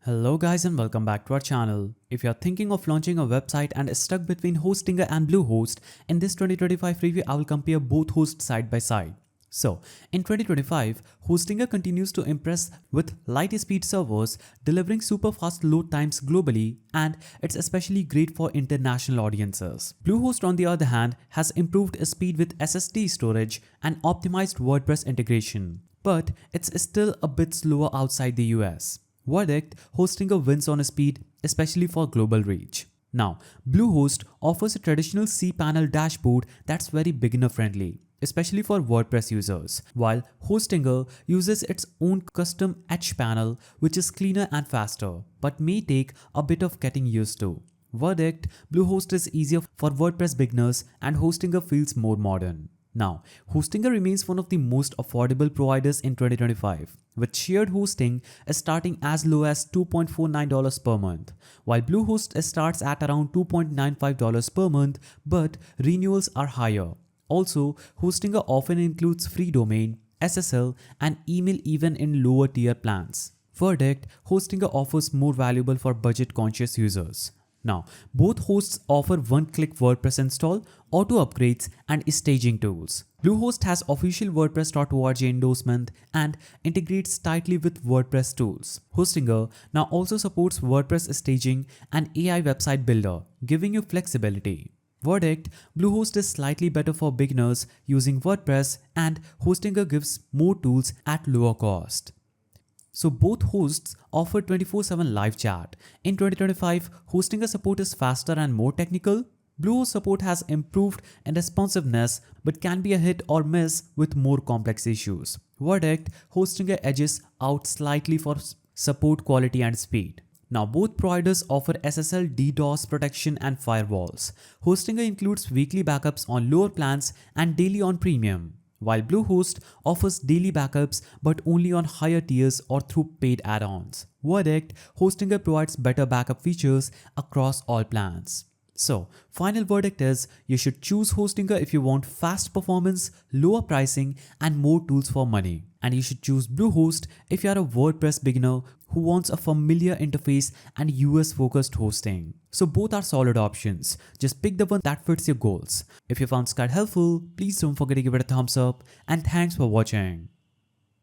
Hello guys and welcome back to our channel. If you are thinking of launching a website and is stuck between Hostinger and Bluehost, in this 2025 review I will compare both hosts side by side. So, in 2025, Hostinger continues to impress with light speed servers, delivering super fast load times globally, and it's especially great for international audiences. Bluehost on the other hand has improved speed with SSD storage and optimized WordPress integration, but it's still a bit slower outside the US. Verdict: Hostinger wins on speed, especially for global reach. Now, Bluehost offers a traditional cPanel dashboard that's very beginner friendly, especially for WordPress users, while Hostinger uses its own custom H panel which is cleaner and faster, but may take a bit of getting used to. Verdict: Bluehost is easier for WordPress beginners and Hostinger feels more modern. Now, Hostinger remains one of the most affordable providers in 2025, with shared hosting starting as low as $2.49 per month, while Bluehost starts at around $2.95 per month, but renewals are higher. Also, Hostinger often includes free domain, SSL, and email even in lower tier plans. Verdict: Hostinger offers more valuable for budget-conscious users. Now, both hosts offer one-click WordPress install, auto upgrades, and staging tools. Bluehost has official WordPress.org endorsement and integrates tightly with WordPress tools. Hostinger now also supports WordPress staging and AI website builder, giving you flexibility. Verdict: Bluehost is slightly better for beginners using WordPress, and Hostinger gives more tools at lower cost. So both hosts offer 24/7 live chat. In 2025, Hostinger support is faster and more technical. Bluehost support has improved in responsiveness but can be a hit or miss with more complex issues. Verdict: Hostinger edges out slightly for support quality and speed. Now both providers offer SSL, DDoS protection and firewalls. Hostinger includes weekly backups on lower plans and daily on premium, while Bluehost offers daily backups but only on higher tiers or through paid add-ons. Verdict: Hostinger provides better backup features across all plans. So, final verdict is you should choose Hostinger if you want fast performance, lower pricing, and more tools for money. And you should choose Bluehost if you are a WordPress beginner who wants a familiar interface and US focused hosting. So both are solid options. Just pick the one that fits your goals. If you found this guide helpful, please don't forget to give it a thumbs up, and thanks for watching.